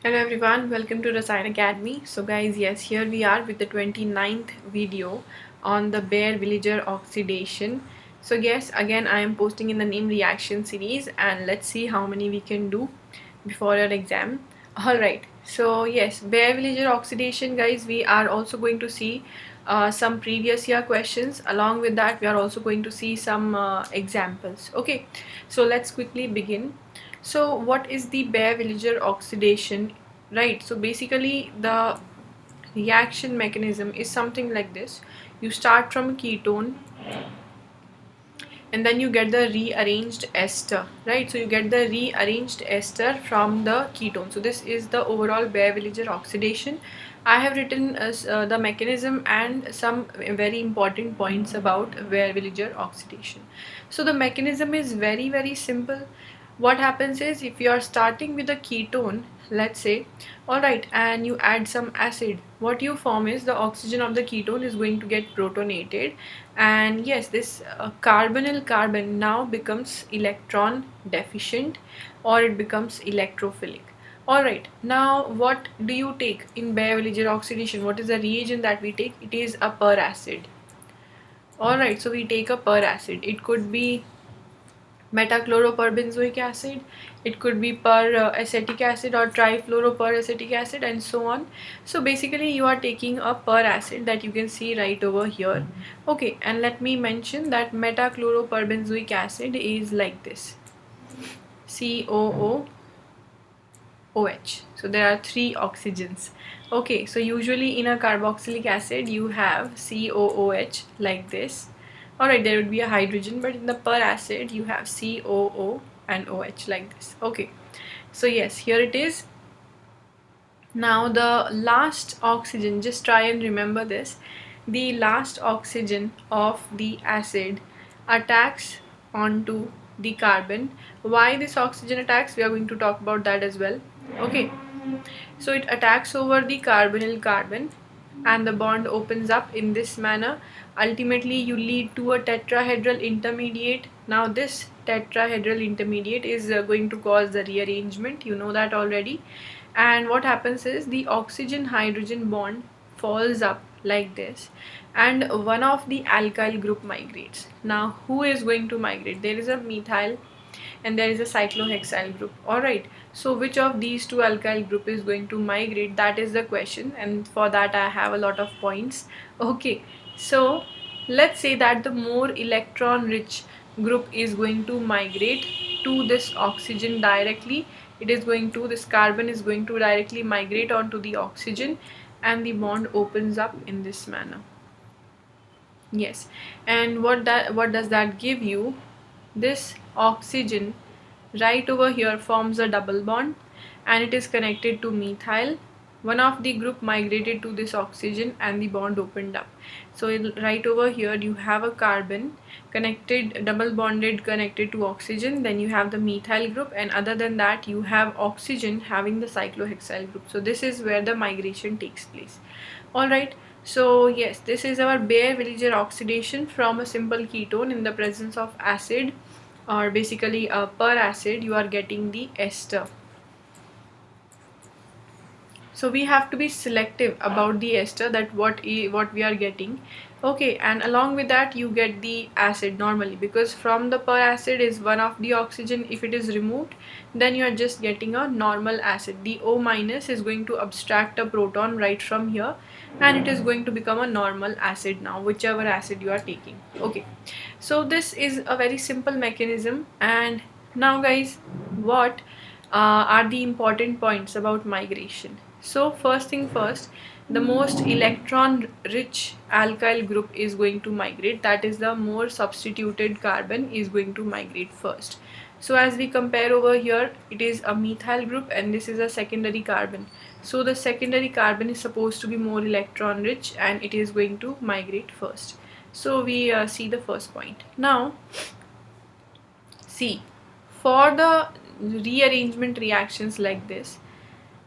Hello everyone, welcome to Rasayan Academy. So guys, yes, here we are with the 29th video on the Bayer Villager oxidation. So yes, again I am posting in the name reaction series and let's see how many we can do before our exam. Alright, so yes, Bayer Villager oxidation guys, we are also going to see some previous year questions. Along with that, we are also going to see some examples. Okay, so let's quickly begin. So what is the Baeyer-Villager oxidation? Right, so basically the reaction mechanism is something like this. You start from a ketone and then you get the rearranged ester, right? So you get the rearranged ester from the ketone. So this is the overall Baeyer-Villager oxidation. I have written the mechanism and some very important points about Baeyer-Villager oxidation. So the mechanism is very simple. What happens is, if you are starting with a ketone, let's say, alright, and you add some acid, what you form is the oxygen of the ketone is going to get protonated, and yes, this carbonyl carbon now becomes electron deficient, or it becomes electrophilic. Alright, now what do you take in Baeyer-Villager oxidation? What is the reagent that we take? It is a per acid. Alright, so we take a per acid. It could be metachloroperbenzoic acid, it could be per acetic acid or trifluoroper-acetic acid, and so on. So basically you are taking a per acid that you can see right over here. Okay, and let me mention that metachloroperbenzoic acid is like this, COOOH. So there are three oxygens. Okay, so usually in a carboxylic acid you have COOH like this. Alright, there would be a hydrogen, but in the per acid you have COO and OH like this. Okay, so yes, here it is. Now the last oxygen, just try and remember this, the last oxygen of the acid attacks onto the carbon. Why this oxygen attacks? We are going to talk about that as well. Okay, so it attacks over the carbonyl carbon and the bond opens up in this manner. Ultimately you lead to a tetrahedral intermediate. Now this tetrahedral intermediate is going to cause the rearrangement, you know that already. And what happens is the oxygen hydrogen bond falls up like this and one of the alkyl group migrates. Now who is going to migrate? There is a methyl and there is a cyclohexyl group. Alright, so which of these two alkyl group is going to migrate? That is the question, and for that I have a lot of points. Okay, so let's say that the more electron rich group is going to migrate to this oxygen directly. It is going to, this carbon is going to directly migrate onto the oxygen and the bond opens up in this manner. Yes, and what does that give you? This oxygen right over here forms a double bond and it is connected to methyl. One of the group migrated to this oxygen and the bond opened up. So right over here you have a carbon connected, double bonded, connected to oxygen, then you have the methyl group, and other than that you have oxygen having the cyclohexyl group. So this is where the migration takes place. Alright, so yes, this is our Baeyer-Villager oxidation from a simple ketone in the presence of acid, or basically per acid you are getting the ester. So we have to be selective about the ester, that what we are getting. Okay, and along with that you get the acid normally, because from the per acid is one of the oxygen. If it is removed, then you are just getting a normal acid. The O minus is going to abstract a proton right from here and it is going to become a normal acid now, whichever acid you are taking. Okay, so this is a very simple mechanism. And now guys, what are the important points about migration? So first thing first, the most electron rich alkyl group is going to migrate, that is the more substituted carbon is going to migrate first. So as we compare over here, it is a methyl group and this is a secondary carbon. So the secondary carbon is supposed to be more electron rich and it is going to migrate first. So we see the first point. Now see, for the rearrangement reactions like this,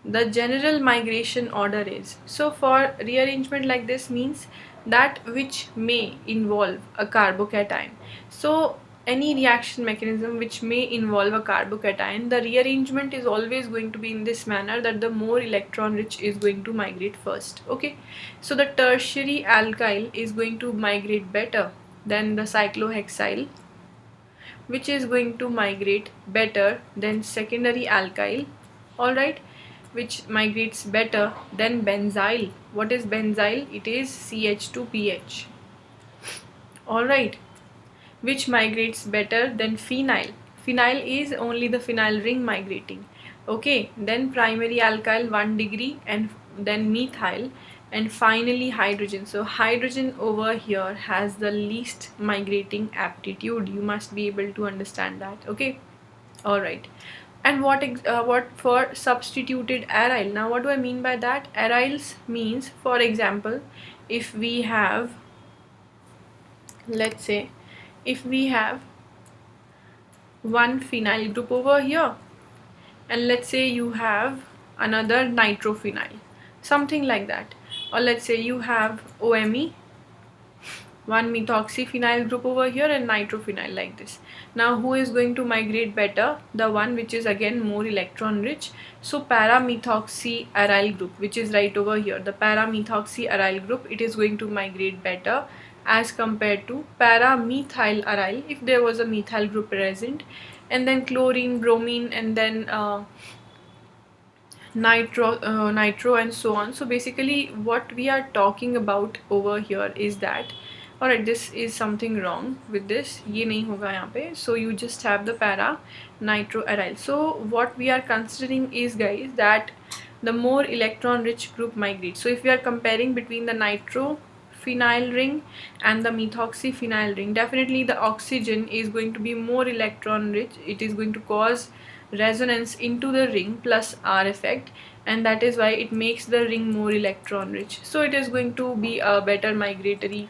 the general migration order is, so for rearrangement like this means that which may involve a carbocation. So any reaction mechanism which may involve a carbocation, the rearrangement is always going to be in this manner, that the more electron rich is going to migrate first. Okay, so the tertiary alkyl is going to migrate better than the cyclohexyl, which is going to migrate better than secondary alkyl, alright, which migrates better than benzyl. What is benzyl? It is CH2PH, alright, which migrates better than phenyl. Phenyl is only the phenyl ring migrating. Okay, then primary alkyl 1 degree, and then methyl, and finally hydrogen. So hydrogen over here has the least migrating aptitude. You must be able to understand that. Okay, all right. And what for substituted aryl? Now what do I mean by that? Aryls means, for example, if we have, let's say, if we have one phenyl group over here, and let's say you have another nitrophenyl, something like that, or let's say you have OMe, one methoxyphenyl group over here and nitrophenyl, like this. Now who is going to migrate better? The one which is again more electron rich. So para-methoxyaryl group, which is right over here, the para-methoxyaryl group, it is going to migrate better as compared to para-methyl aryl if there was a methyl group present, and then chlorine, bromine, and then nitro and so on. So basically what we are talking about over here is that, alright, this is something wrong with this, ye nahi hoga yahan pe. So you just have the para nitro aryl. So what we are considering is, guys, that the more electron rich group migrates. So if we are comparing between the nitrophenyl ring and the methoxyphenyl ring, definitely the oxygen is going to be more electron rich. It is going to cause resonance into the ring plus R effect, and that is why it makes the ring more electron rich. So it is going to be a better migratory,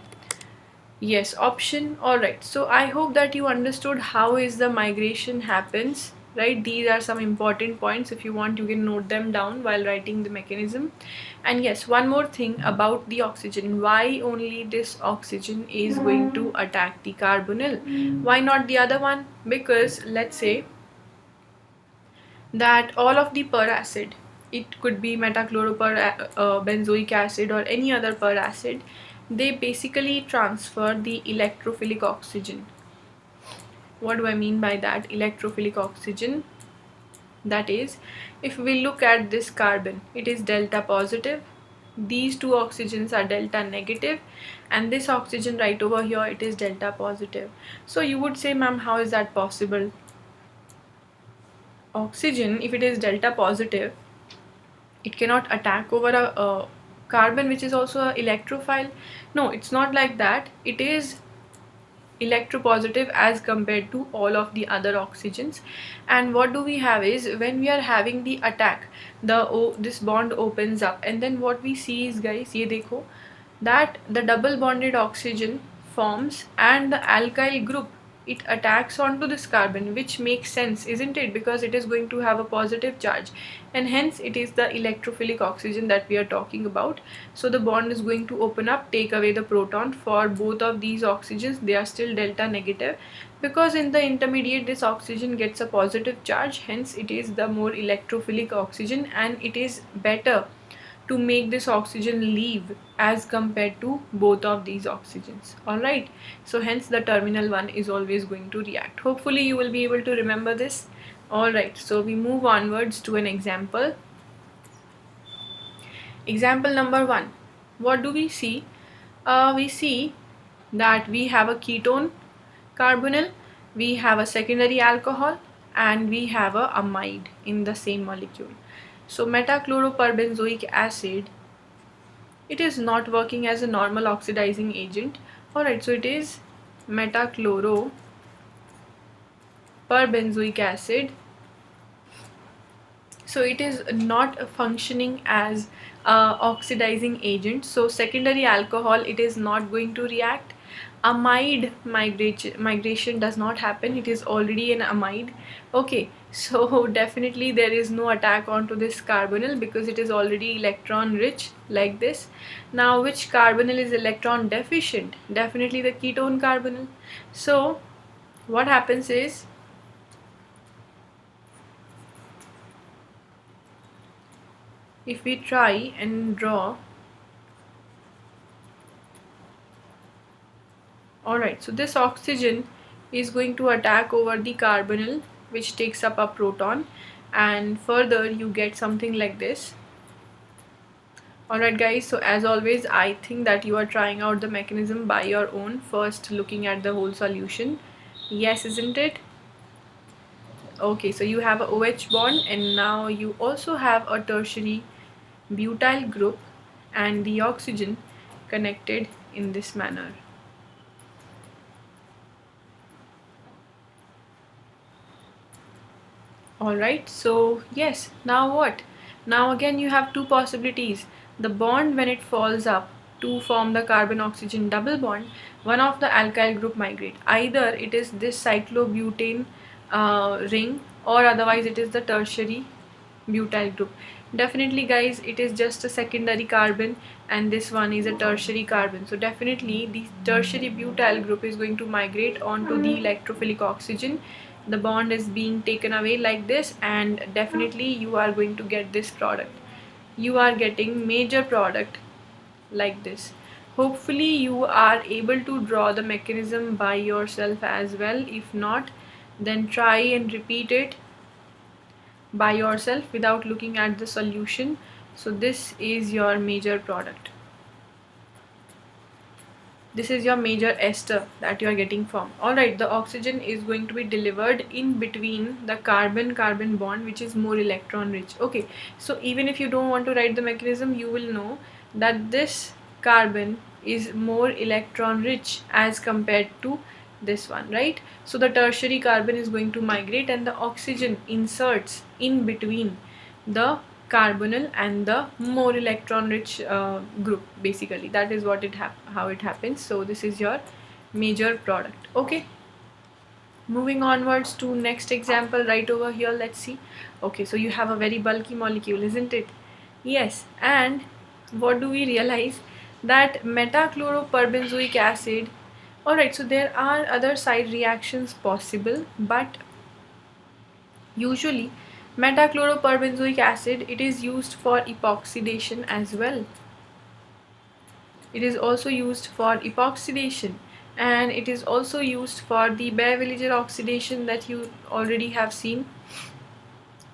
yes, option. Alright, so I hope that you understood how is the migration happens, right? These are some important points. If you want, you can note them down while writing the mechanism. And yes, one more thing about the oxygen. Why only this oxygen is going to attack the carbonyl? Why not the other one? Because let's say that all of the per acid, it could be metachlorobenzoic acid or any other per acid, they basically transfer the electrophilic oxygen. What do I mean by that? Electrophilic oxygen, that is, if we look at this carbon, it is delta positive, these two oxygens are delta negative, and this oxygen right over here, it is delta positive. So you would say, ma'am, how is that possible? Oxygen, if it is delta positive, it cannot attack over a carbon which is also an electrophile. No, it's not like that. It is electropositive as compared to all of the other oxygens. And what do we have is, when we are having the attack, this bond opens up, and then what we see is, guys, ye dekho, that the double bonded oxygen forms and the alkyl group, it attacks onto this carbon, which makes sense, isn't it? Because it is going to have a positive charge, and hence it is the electrophilic oxygen that we are talking about. So the bond is going to open up, take away the proton. For both of these oxygens, they are still delta negative, because in the intermediate this oxygen gets a positive charge, hence it is the more electrophilic oxygen, and it is better to make this oxygen leave as compared to both of these oxygens. Alright, so hence the terminal one is always going to react. Hopefully you will be able to remember this. Alright, so we move onwards to an example. Example number 1. What do we see? We see that we have a ketone carbonyl, we have a secondary alcohol, and we have a amide in the same molecule. So metachloroperbenzoic acid, it is not working as a normal oxidizing agent. Alright, so it is metachloroperbenzoic acid. So it is not functioning as a oxidizing agent. So secondary alcohol, it is not going to react. Amide migration does not happen, it is already an amide. Okay, so definitely there is no attack onto this carbonyl because it is already electron rich, like this. Now which carbonyl is electron deficient? Definitely the ketone carbonyl. So what happens is, if we try and draw, alright, so this oxygen is going to attack over the carbonyl, which takes up a proton, and further you get something like this. Alright guys, so as always, I think that you are trying out the mechanism by your own, first looking at the whole solution. Yes, isn't it? Okay, so you have a OH bond, and now you also have a tertiary butyl group and the oxygen connected in this manner. Alright, so yes, now what? Now again you have two possibilities. The bond, when it falls up to form the carbon-oxygen double bond, one of the alkyl group migrate. Either it is this cyclobutane ring, or otherwise it is the tertiary butyl group. Definitely guys, it is just a secondary carbon and this one is a tertiary carbon. So definitely the tertiary butyl group is going to migrate onto the electrophilic oxygen. The bond is being taken away like this, and definitely you are going to get this product. You are getting major product like this. Hopefully you are able to draw the mechanism by yourself as well. If not, then try and repeat it by yourself without looking at the solution. So this is your major product. This is your major ester that you are getting from. Alright, the oxygen is going to be delivered in between the carbon-carbon bond, which is more electron rich. Okay, so even if you don't want to write the mechanism, you will know that this carbon is more electron rich as compared to this one, right? So the tertiary carbon is going to migrate and the oxygen inserts in between the carbonyl and the more electron rich group. Basically that is what how it happens. So this is your major product. Okay, moving onwards to next example right over here. Let's see. Okay, so you have a very bulky molecule, isn't it? Yes, and what do we realize? That metachloroperbenzoic acid, alright, so there are other side reactions possible, but usually metachloroperbenzoic acid, it is used for epoxidation as well. It is also used for epoxidation, and it is also used for the Beer-Villiger oxidation that you already have seen,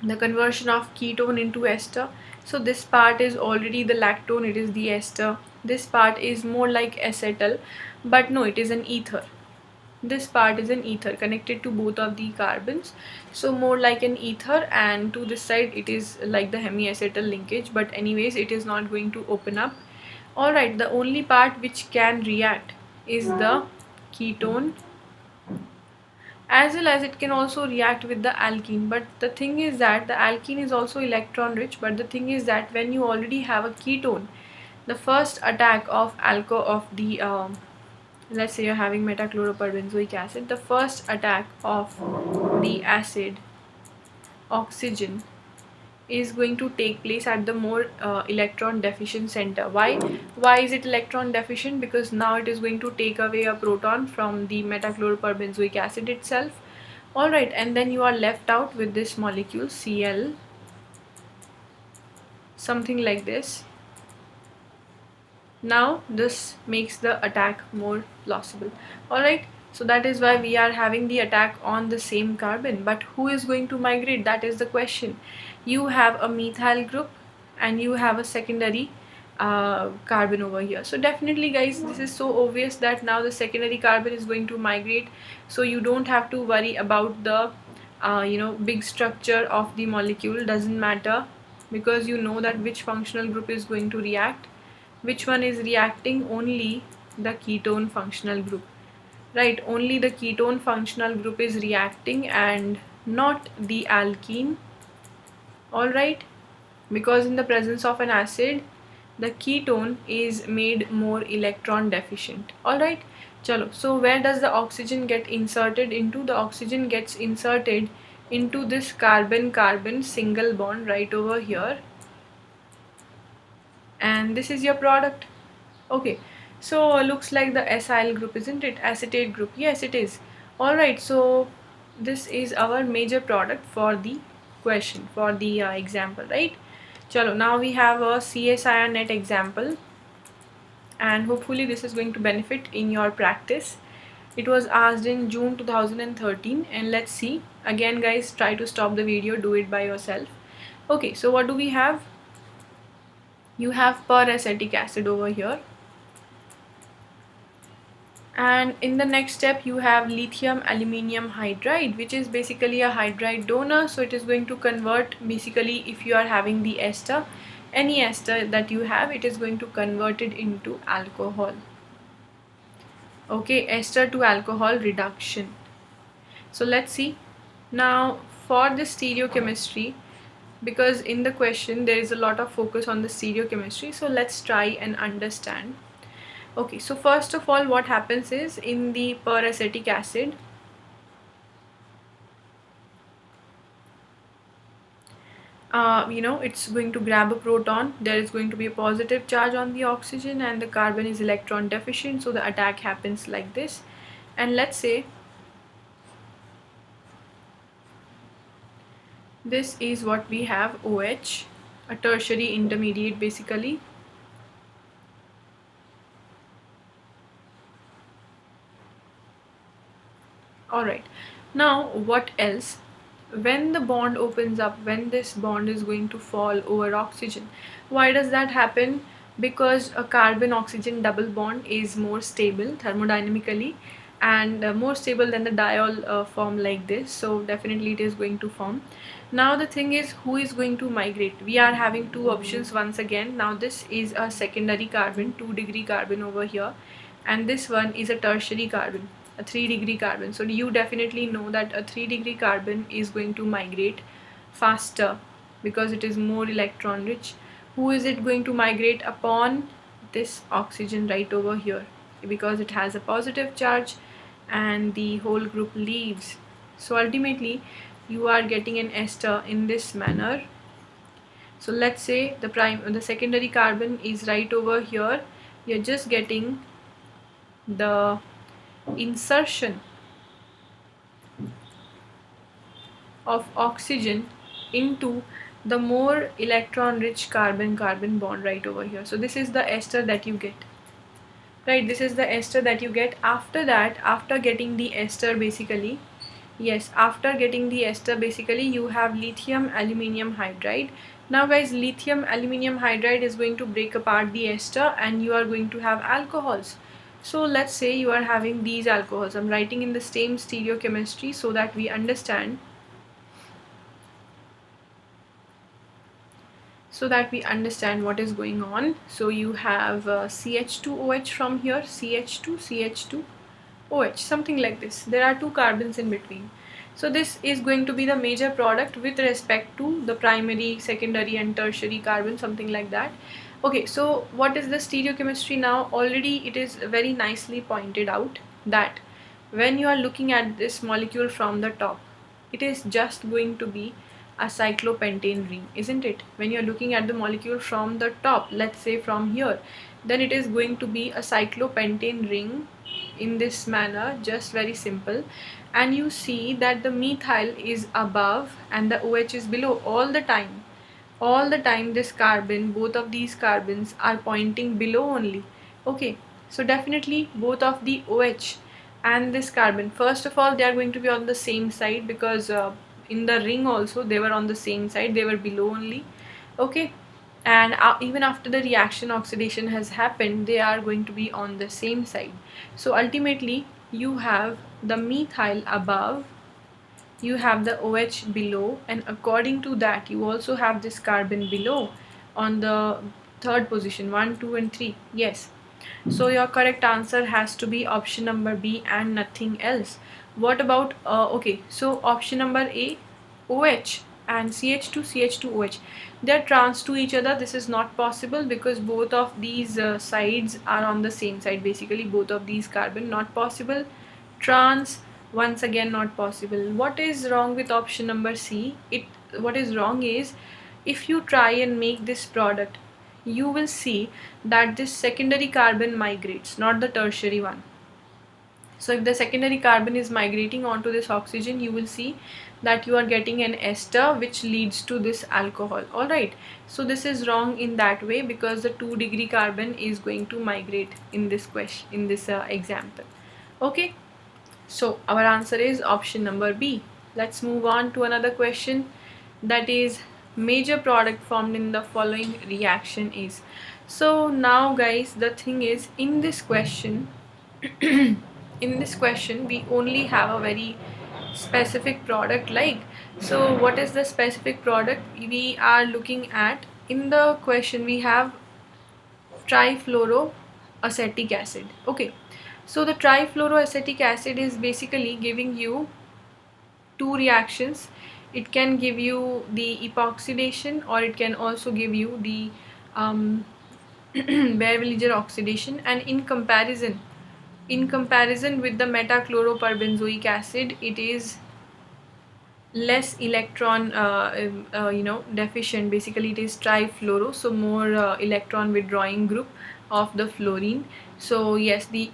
the conversion of ketone into ester. So this part is already the lactone, it is the ester. This part is more like acetal, but no, it is an ether. This part is an ether connected to both of the carbons, so more like an ether, and to this side it is like the hemiacetal linkage, but anyways it is not going to open up. Alright, the only part which can react is the ketone, as well as it can also react with the alkene. But the thing is that the alkene is also electron rich, but the thing is that when you already have a ketone, the first attack of the let's say you're having metachloroperbenzoic acid, the first attack of the acid oxygen is going to take place at the more electron deficient center. Why is it electron deficient? Because now it is going to take away a proton from the metachloroperbenzoic acid itself. Alright, and then you are left out with this molecule Cl, something like this. Now this makes the attack more plausible. Alright, so that is why we are having the attack on the same carbon, but who is going to migrate? That is the question. You have a methyl group and you have a secondary carbon over here. So definitely guys, this is so obvious that now the secondary carbon is going to migrate, so you don't have to worry about the big structure of the molecule. Doesn't matter, because you know that which functional group is going to react. Which one is reacting? Only the ketone functional group, right? Only the ketone functional group is reacting and not the alkene. Alright, because in the presence of an acid, the ketone is made more electron deficient. Alright, chalo. So where does the oxygen get inserted into? The oxygen gets inserted into this carbon-carbon single bond right over here, and this is your product. Okay, so looks like the acyl group, isn't it? Acetate group, yes it is. Alright, so this is our major product for the question, for the example, right? Chalo, now we have a CSIR net example, and hopefully this is going to benefit in your practice. It was asked in June 2013, and let's see. Again guys, try to stop the video, do it by yourself. Okay, so what do we have? You have peracetic acid over here, and in the next step you have lithium aluminium hydride, which is basically a hydride donor. So it is going to convert, basically if you are having the ester, any ester that you have, it is going to convert it into alcohol. Okay, ester to alcohol reduction. So let's see. Now for the stereochemistry, because in the question there is a lot of focus on the stereochemistry, so let's try and understand. Okay, so first of all, what happens is, in the peracetic acid, it's going to grab a proton. There is going to be a positive charge on the oxygen, and the carbon is electron deficient, so the attack happens like this. And let's say this is what we have, OH, a tertiary intermediate basically. Alright, now what else? When the bond opens up, when this bond is going to fall over oxygen, why does that happen? Because a carbon oxygen double bond is more stable thermodynamically, and more stable than the diol form like this, so definitely it is going to form. Now the thing is, who is going to migrate? We are having two options once again. Now this is a secondary carbon, 2-degree carbon over here, and this one is a tertiary carbon, a 3-degree carbon. So you definitely know that a 3-degree carbon is going to migrate faster because it is more electron rich. Who is it going to migrate upon? This oxygen right over here, because it has a positive charge, and the whole group leaves. So ultimately you are getting an ester in this manner. So let's say the secondary carbon is right over here. You're just getting the insertion of oxygen into the more electron rich carbon bond right over here. So this is the ester that you get, right? This is the ester that you get. After that, after getting the ester basically, yes, after getting the ester basically, you have lithium aluminium hydride. Now guys, lithium aluminium hydride is going to break apart the ester, and you are going to have alcohols. So let's say you are having these alcohols. I'm writing in the same stereochemistry so that we understand. So that we understand what is going on. So you have CH2OH from here, CH2, CH2OH, something like this. There are two carbons in between. So this is going to be the major product with respect to the primary, secondary and tertiary carbon, something like that. Okay, so what is the stereochemistry now? Already it is very nicely pointed out that when you are looking at this molecule from the top, it is just going to be a cyclopentane ring, isn't it? When you're looking at the molecule from the top, let's say from here, then it is going to be a cyclopentane ring in this manner, just very simple. And you see that the methyl is above and the OH is below all the time. All the time this carbon, both of these carbons are pointing below only. Okay, so definitely both of the OH and this carbon, first of all they are going to be on the same side, because in the ring also they were on the same side, they were below only. Okay, and even after the reaction oxidation has happened, they are going to be on the same side. So ultimately you have the methyl above, you have the OH below, and according to that you also have this carbon below on the third position, 1, 2 and 3. Yes, so your correct answer has to be option number B and nothing else. What about okay, so option number A, OH and CH2, CH2OH, they are trans to each other. This is not possible because both of these sides are on the same side, basically both of these carbon, not possible. Trans, once again not possible. What is wrong with option number C? What is wrong is, if you try and make this product, you will see that this secondary carbon migrates, not the tertiary one. So if the secondary carbon is migrating onto this oxygen, you will see that you are getting an ester which leads to this alcohol. Alright, so this is wrong in that way because the 2-degree carbon is going to migrate in this question, in this example. Okay, so our answer is option number B. Let's move on to another question, that is major product formed in the following reaction is. So now guys, the thing is, in this question we only have a very specific product, like, so what is the specific product we are looking at? In the question we have trifluoroacetic acid. Okay, so the trifluoroacetic acid is basically giving you two reactions. It can give you the epoxidation, or it can also give you the Beer-Villiger oxidation. And in comparison with the metachloroperbenzoic acid, it is less electron deficient. Basically it is trifluoro, so more electron withdrawing group of the fluorine. So yes, the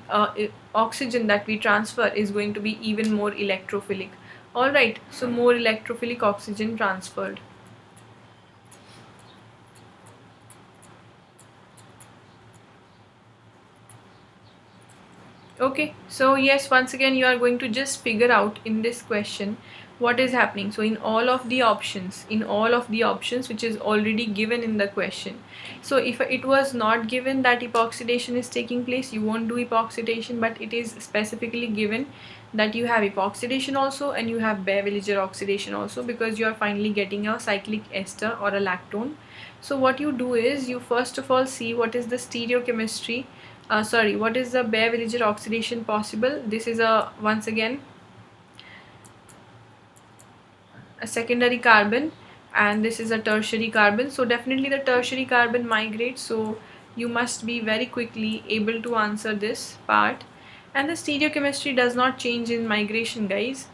oxygen that we transfer is going to be even more electrophilic. Alright, so more electrophilic oxygen transferred. Okay, so yes, once again you are going to just figure out in this question what is happening. So in all of the options which is already given in the question, so if it was not given that epoxidation is taking place, you won't do epoxidation, but it is specifically given that you have epoxidation also and you have Beer-Villiger oxidation also, because you are finally getting a cyclic ester or a lactone. So what you do is, you first of all see what is the stereochemistry, what is the Beer-Villiger oxidation possible. This is once again a secondary carbon, and this is a tertiary carbon. So definitely the tertiary carbon migrates, so you must be very quickly able to answer this part. And the stereochemistry does not change in migration, guys.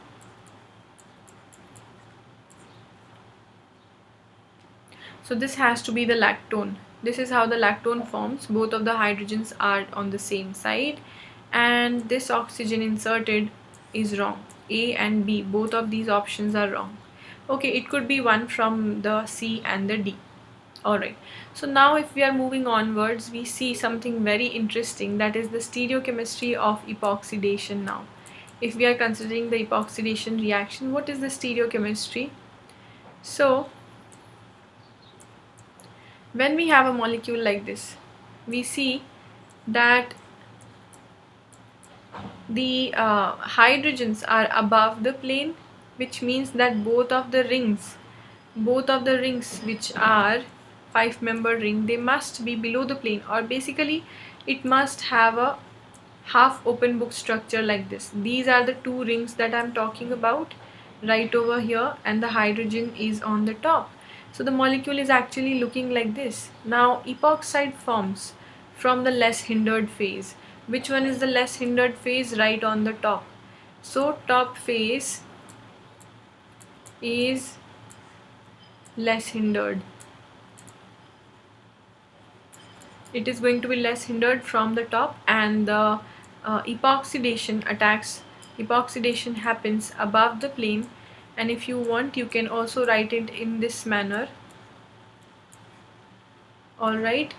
So this has to be the lactone. This is how the lactone forms. Both of the hydrogens are on the same side, and this oxygen inserted is wrong. A and B, both of these options are wrong. Okay, it could be one from the C and the D. Alright, so now if we are moving onwards, we see something very interesting, that is the stereochemistry of epoxidation. Now if we are considering the epoxidation reaction, what is the stereochemistry? So when we have a molecule like this, we see that the hydrogens are above the plane, which means that both of the rings which are 5-member ring, they must be below the plane, or basically it must have a half open book structure like this. These are the two rings that I'm talking about right over here, and the hydrogen is on the top. So the molecule is actually looking like this. Now epoxide forms from the less hindered phase. Which one is the less hindered phase? Right on the top. So top phase is less hindered. It is going to be less hindered from the top, and the epoxidation happens above the plane. And if you want, you can also write it in this manner. Alright,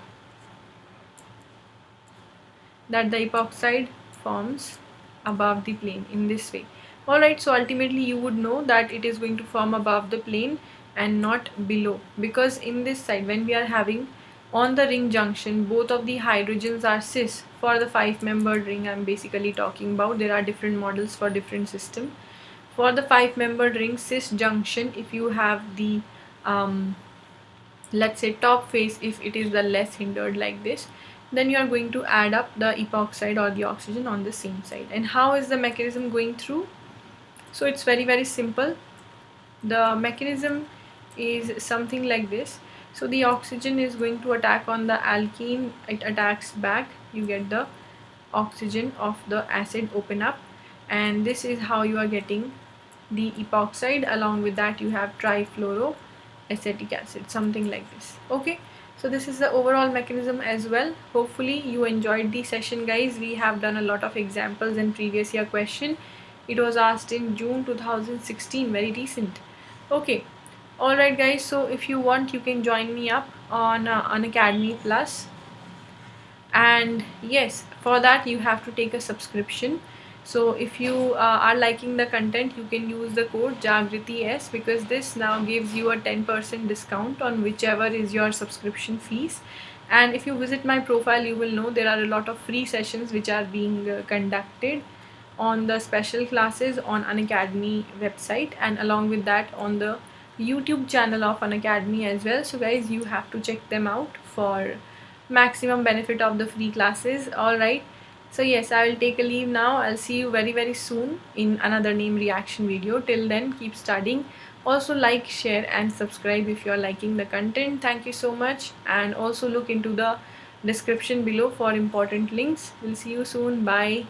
that the epoxide forms above the plane in this way. Alright, so ultimately you would know that it is going to form above the plane and not below, because in this side, when we are having on the ring junction, both of the hydrogens are cis. For the 5-membered ring I'm basically talking about, there are different models for different system. For the 5-membered ring cis junction, if you have the let's say top phase, if it is the less hindered like this, then you are going to add up the epoxide or the oxygen on the same side. And how is the mechanism going through? So it's very simple. The mechanism is something like this. So the oxygen is going to attack on the alkene, it attacks back, you get the oxygen of the acid open up, and this is how you are getting the epoxide. Along with that you have trifluoro acetic acid, something like this. Okay, so this is the overall mechanism as well. Hopefully you enjoyed the session, guys. We have done a lot of examples and previous year question. It was asked in June 2016, very recent. Okay, alright guys, so if you want you can join me up on Unacademy Plus, and yes, for that you have to take a subscription. So if you are liking the content, you can use the code Jagriti S, because this now gives you a 10% discount on whichever is your subscription fees. And if you visit my profile, you will know there are a lot of free sessions which are being conducted on the special classes on Unacademy website, and along with that on the YouTube channel of Unacademy as well. So guys, you have to check them out for maximum benefit of the free classes. Alright, so yes, I will take a leave now. I'll see you very soon in another name reaction video. Till then, keep studying. Also like, share and subscribe if you are liking the content. Thank you so much, and also look into the description below for important links. We'll see you soon. Bye.